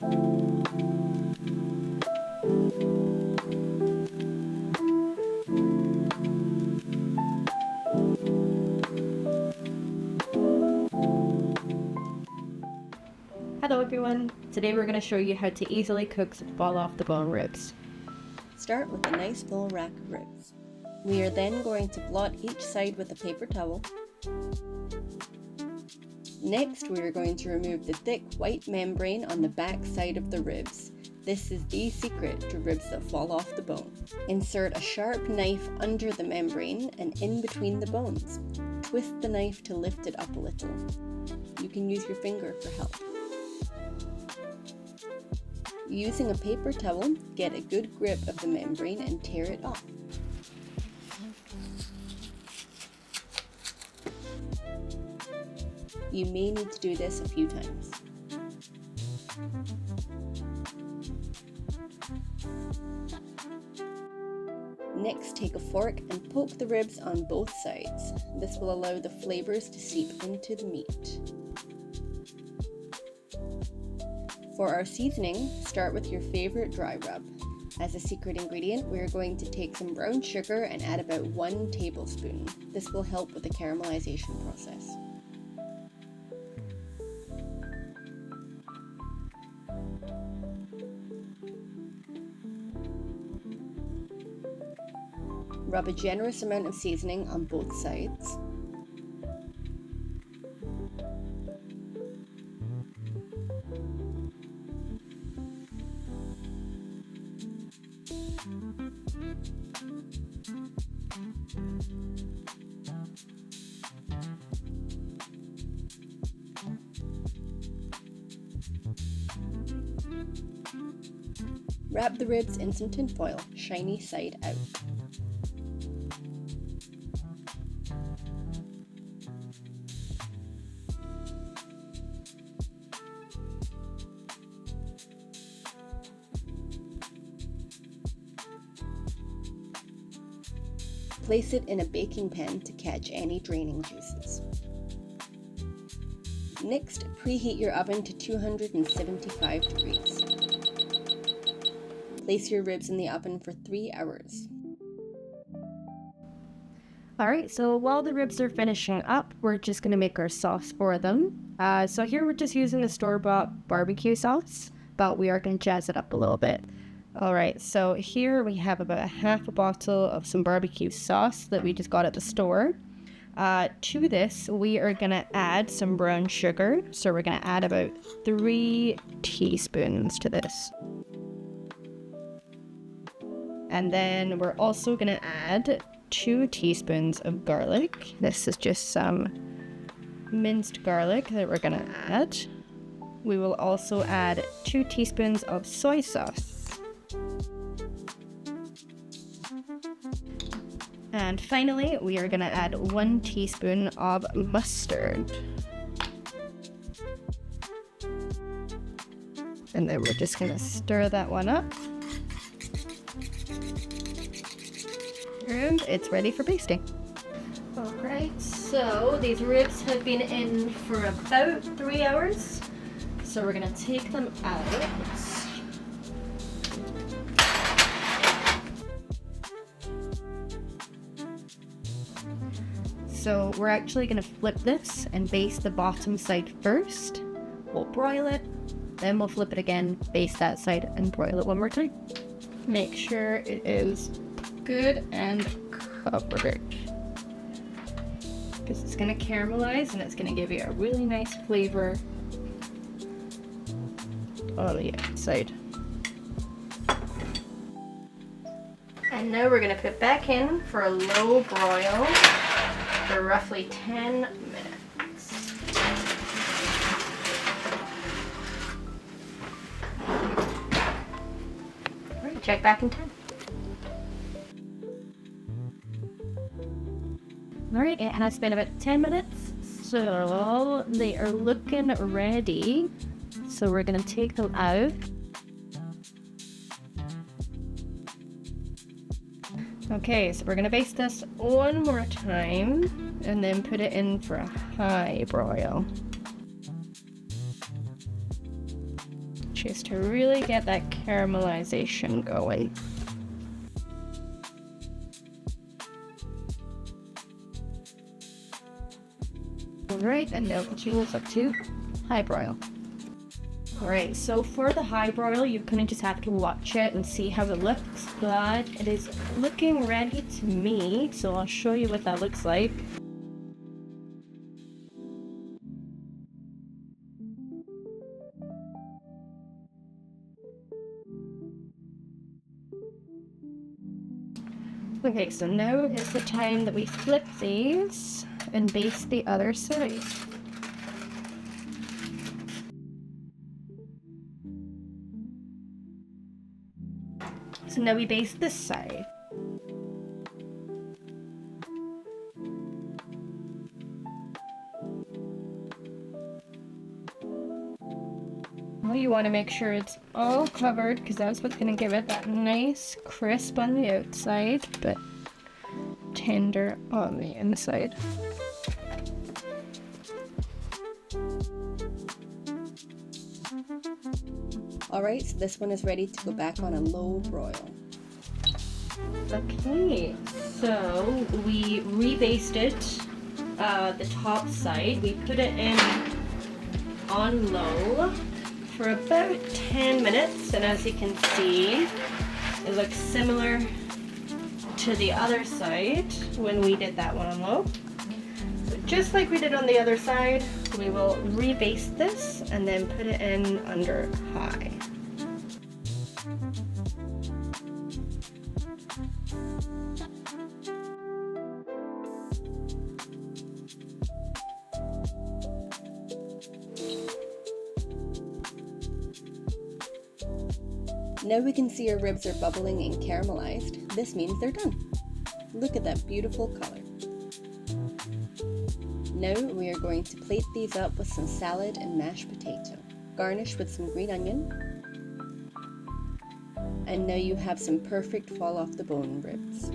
Hello everyone, today we're going to show you how to easily cook some fall off the bone ribs. Start with a nice full rack of ribs. We are then going to blot each side with a paper towel. Next, we are going to remove the thick white membrane on the back side of the ribs. This is the secret to ribs that fall off the bone. Insert a sharp knife under the membrane and in between the bones. Twist the knife to lift it up a little. You can use your finger for help. Using a paper towel, get a good grip of the membrane and tear it off. You may need to do this a few times. Next, take a fork and poke the ribs on both sides. This will allow the flavors to seep into the meat. For our seasoning, start with your favorite dry rub. As a secret ingredient, we are going to take some brown sugar and add about 1 tablespoon. This will help with the caramelization process. Rub a generous amount of seasoning on both sides. Wrap the ribs in some tin foil, shiny side out. Place it in a baking pan to catch any draining juices. Next, preheat your oven to 275 degrees. Place your ribs in the oven for 3 hours. Alright, so while the ribs are finishing up, we're just going to make our sauce for them. So here we're just using the store-bought barbecue sauce, but we are going to jazz it up a little bit. Alright, so here we have about half a bottle of some barbecue sauce that we just got at the store. To this, we are going to add some brown sugar. So we're going to add about 3 teaspoons to this. And then we're also going to add 2 teaspoons of garlic. This is just some minced garlic that we're going to add. We will also add 2 teaspoons of soy sauce. And finally, we are going to add 1 teaspoon of mustard. And then we're just going to stir that one up. And it's ready for basting. Alright, so these ribs have been in for about 3 hours. So we're going to take them out. So we're actually going to flip this and baste the bottom side first. We'll broil it, then we'll flip it again, baste that side, and broil it one more time. Make sure it is good and covered, because it's going to caramelize and it's going to give you a really nice flavor on the outside. And now we're going to put back in for a low broil for roughly 10 minutes. Alright, check back in 10. Alright, it has been about 10 minutes, so they are looking ready. So we're going to take them out. Okay, so we're going to baste this one more time and then put it in for a high broil. just to really get that caramelization going. Alright, and now the tools up to high broil. Alright, so for the high broil, you kind of just have to watch it and see how it looks, but it is looking ready to me, so I'll show you what that looks like. Okay, so now is the time that we flip these and baste the other side. So now we baste this side. Well, you want to make sure it's all covered because that's what's going to give it that nice crisp on the outside, but tender on the inside. Alright, so this one is ready to go back on a low broil. Okay, so we rebasted the top side. We put it in on low for about 10 minutes, and as you can see, it looks similar to the other side when we did that one on low. So just like we did on the other side, we will rebaste this and then put it in under high. Now we can see our ribs are bubbling and caramelized. This means they're done. Look at that beautiful color. Now we are going to plate these up with some salad and mashed potato. Garnish with some green onion. And now you have some perfect fall off the bone ribs.